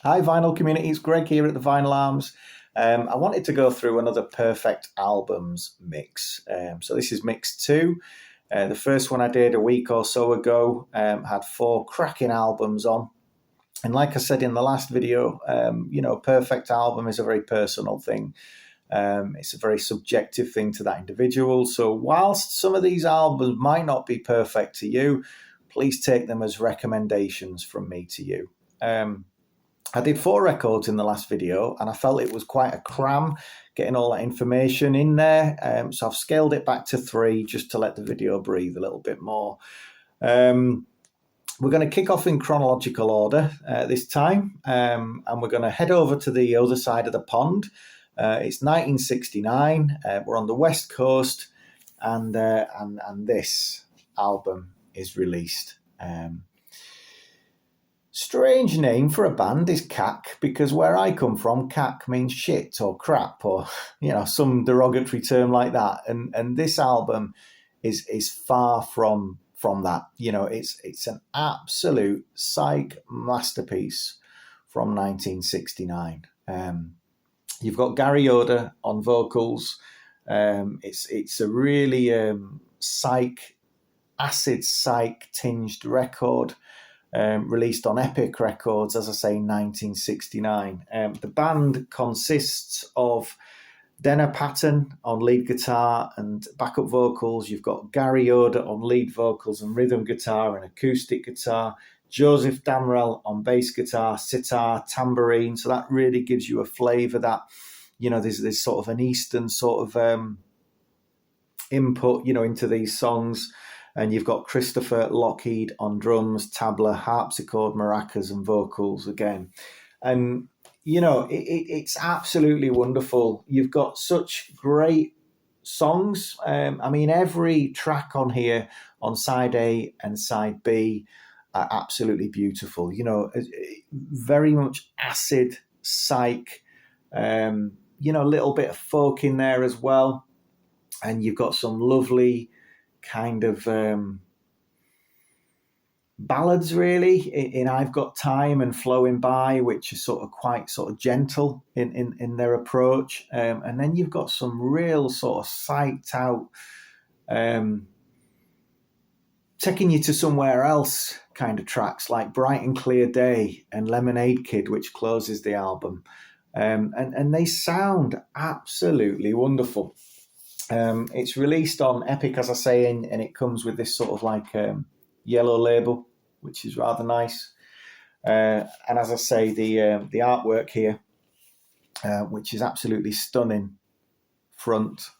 Hi, Vinyl Community. It's Greg here at the Vinyl Arms. I wanted to go through another Perfect Albums mix. So this is mix 2. The first one I did a week or so ago had 4 cracking albums on. And like I said in the last video, Perfect Album is a very personal thing. It's a very subjective thing to that individual. So whilst some of these albums might not be perfect to you, please take them as recommendations from me to you. I did 4 records in the last video and I felt it was quite a cram getting all that information in there. So I've scaled it back to 3 just to let the video breathe a little bit more. We're going to kick off in chronological order this time, and we're going to head over to the other side of the pond. It's 1969. We're on the West Coast, and this album is released. Strange name for a band is CAC, because where I come from, CAC means shit or crap or some derogatory term like that. And this album is far from that. It's an absolute psych masterpiece from 1969. You've got Gary Yoder on vocals. It's a really acid psych tinged record. Released on Epic Records, as I say, 1969. The band consists of Denner Patton on lead guitar and backup vocals. You've got Gary Yoder on lead vocals and rhythm guitar and acoustic guitar. Joseph Damrell on bass guitar, sitar, tambourine. So that really gives you a flavour that, there's sort of an Eastern sort of input, into these songs. And you've got Christopher Lockheed on drums, tabla, harpsichord, maracas, and vocals again. And, it's absolutely wonderful. You've got such great songs. Every track on here, on side A and side B, are absolutely beautiful. Very much acid, psych, a little bit of folk in there as well. And you've got some lovely kind of ballads really in I've Got Time and Flowing By, which is quite gentle in their approach, and then you've got some real sort of psyched out taking you to somewhere else kind of tracks like Bright and Clear Day and Lemonade Kid, which closes the album, and they sound absolutely wonderful. It's released on Epic, as I say, and it comes with this sort of yellow label, which is rather nice. And as I say, the artwork here, which is absolutely stunning, front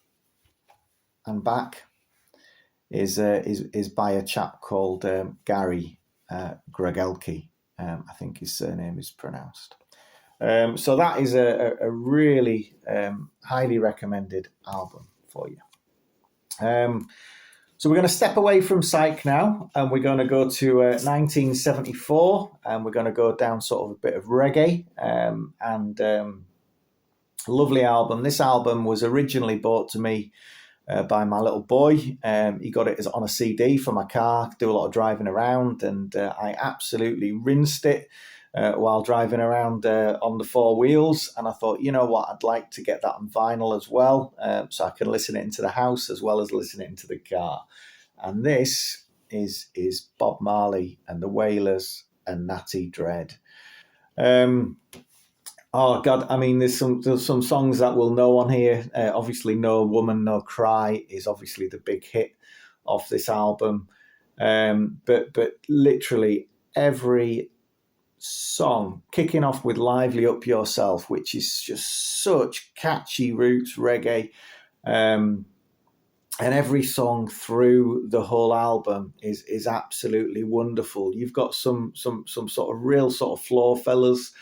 and back, is by a chap called Gary Gregelke. I think his surname is pronounced. So that is a really highly recommended album for you. So we're going to step away from psych now, and we're going to go to 1974, and we're going to go down sort of a bit of reggae, and lovely album. This album was originally bought to me by my little boy. He got it on a CD for my car, do a lot of driving around, and I absolutely rinsed it while driving around on the 4 wheels, and I thought, you know what, I'd like to get that on vinyl as well, so I can listen it into the house as well as listen it into the car. And this is Bob Marley and the Wailers and Natty Dread. Oh God, there's some songs that we'll know on here. Obviously, No Woman, No Cry is obviously the big hit of this album, but literally every song, kicking off with Lively Up Yourself, which is just such catchy roots reggae, and every song through the whole album is absolutely wonderful. You've got some sort of real sort of floor fillers,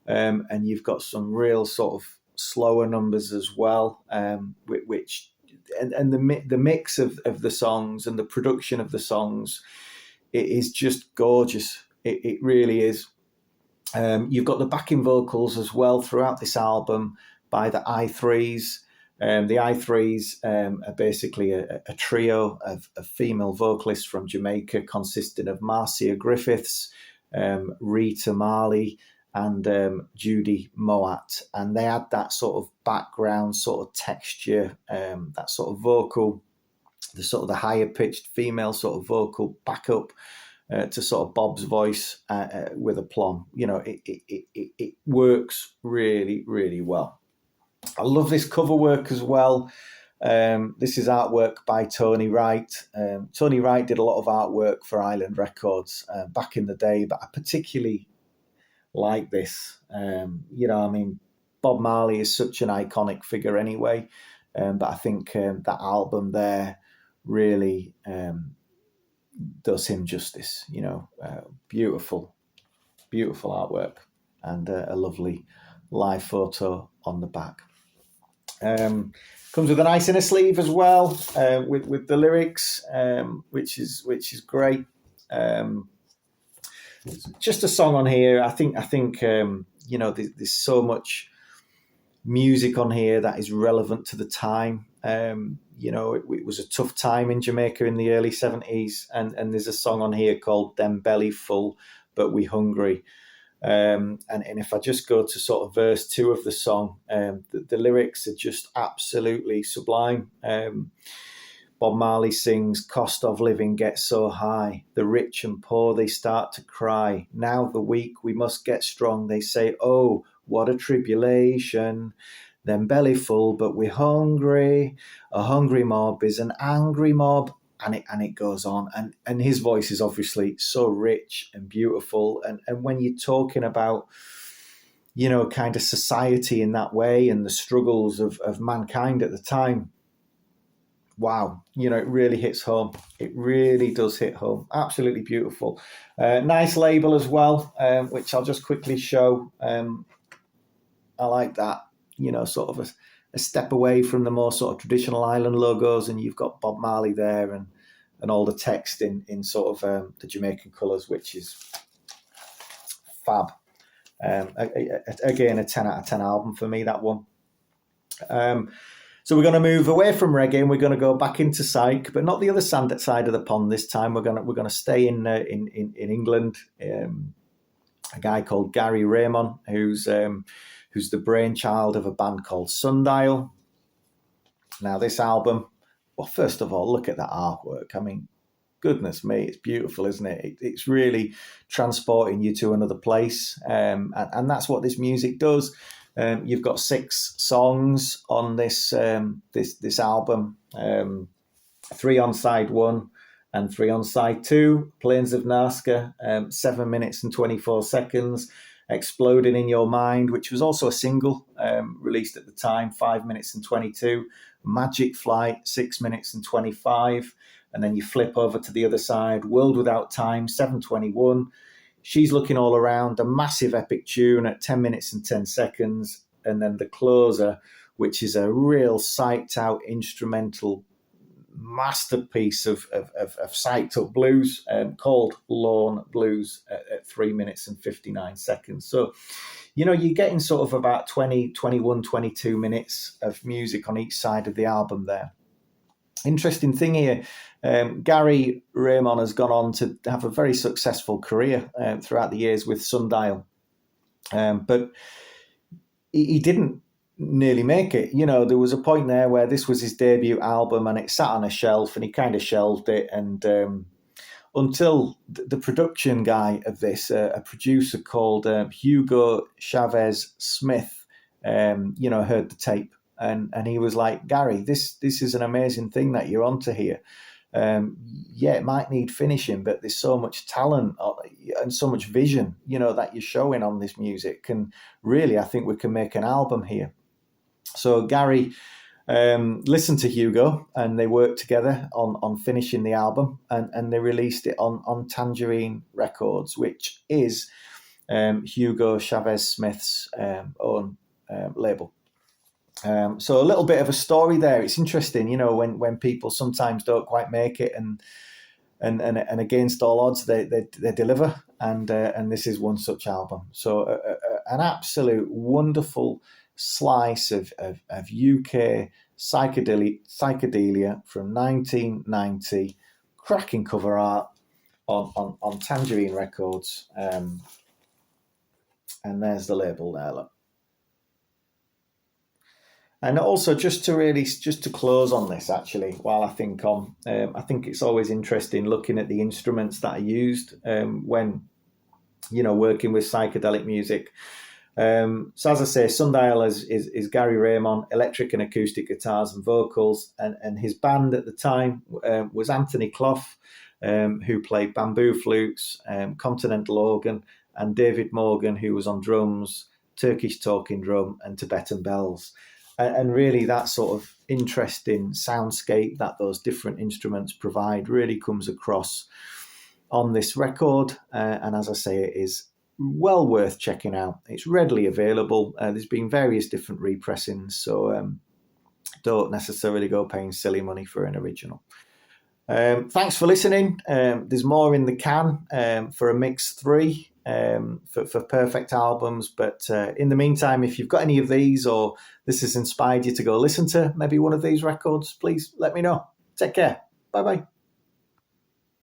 and you've got some real sort of slower numbers as well, which the mix of the songs and the production of the songs, it is just gorgeous. It really is. You've got the backing vocals as well throughout this album by the I3s. The I3s are basically a trio of female vocalists from Jamaica consisting of Marcia Griffiths, Rita Marley, and Judy Moat, and they had that sort of background, sort of texture, that sort of vocal, the sort of the higher pitched female sort of vocal backup to sort of Bob's voice with aplomb. You know, it works really, really well. I love this cover work as well. This is artwork by Tony Wright. Tony Wright did a lot of artwork for Island Records back in the day, but I particularly like this. You know, I mean, Bob Marley is such an iconic figure anyway, but I think that album there really does him justice. You know, beautiful, beautiful artwork, and a lovely live photo on the back. Comes with a nice inner sleeve as well, with the lyrics, which is great. Just a song on here. I think you know, there's so much music on here that is relevant to the time. You know, it was a tough time in Jamaica in the early 70s, and there's a song on here called "Them Belly Full, But We Hungry." And if I just go to sort of verse 2 of the song, the lyrics are just absolutely sublime. Bob Marley sings, "Cost of living gets so high, the rich and poor, they start to cry. Now the weak, we must get strong. They say, oh, what a tribulation. Them belly full, but we're hungry. A hungry mob is an angry mob." And it goes on. And his voice is obviously so rich and beautiful. And when you're talking about, you know, kind of society in that way and the struggles of mankind at the time, wow, you know, it really hits home. It really does hit home. Absolutely beautiful. Nice label as well, which I'll just quickly show. I like that, you know, sort of a step away from the more sort of traditional island logos, and you've got Bob Marley there and all the text in sort of the Jamaican colours, which is fab. Again, a 10 out of 10 album for me, that one. So we're going to move away from reggae and we're going to go back into psych, but not the other side of the pond this time. We're going to stay in England. A guy called Gary Raymond, who's the brainchild of a band called Sundial. Now, this album, well, first of all, look at that artwork. I mean, goodness me, it's beautiful, isn't it? It's really transporting you to another place, and that's what this music does. You've got 6 songs on this album, 3 on side 1 and 3 on side 2. Plains of Nazca, 7 minutes and 24 seconds. Exploding in Your Mind, which was also a single released at the time, 5 minutes and 22. Magic Flight, 6 minutes and 25. And then you flip over to the other side, World Without Time, 7:21. She's Looking All Around, a massive epic tune at 10 minutes and 10 seconds. And then the closer, which is a real psyched out instrumental masterpiece of psyched up blues, called Lawn Blues at 3 minutes and 59 seconds. So, you know, you're getting sort of about 20, 21, 22 minutes of music on each side of the album there. Interesting thing here, Gary Raymond has gone on to have a very successful career throughout the years with Sundial, but he didn't nearly make it. You know, there was a point there where this was his debut album and it sat on a shelf and he kind of shelved it, and until the production guy of this, a producer called Hugo Chavez Smith, you know, heard the tape. And he was like, Gary, this is an amazing thing that you're onto here. Yeah, it might need finishing, but there's so much talent and so much vision, you know, that you're showing on this music. And really, I think we can make an album here. So Gary listened to Hugo and they worked together on finishing the album, and they released it on Tangerine Records, which is Hugo Chavez Smith's own label. So a little bit of a story there. It's interesting, you know, when people sometimes don't quite make it, and against all odds they deliver, and this is one such album. So an absolute wonderful slice of UK psychedelia from 1990, cracking cover art on Tangerine Records. And there's the label there, look. And also, just to close on this, actually, while I think it's always interesting looking at the instruments that are used when, working with psychedelic music. So as I say, Sundial is Gary Raymond, electric and acoustic guitars and vocals, and his band at the time was Anthony Clough, who played bamboo flutes, continental organ, and David Morgan, who was on drums, Turkish talking drum, and Tibetan bells. And really that sort of interesting soundscape that those different instruments provide really comes across on this record. And as I say, it is well worth checking out. It's readily available. There's been various different repressings, so don't necessarily go paying silly money for an original. Thanks for listening. There's more in the can for a mix 3 for perfect albums. But in the meantime, if you've got any of these or this has inspired you to go listen to maybe one of these records, please let me know. Take care. Bye-bye.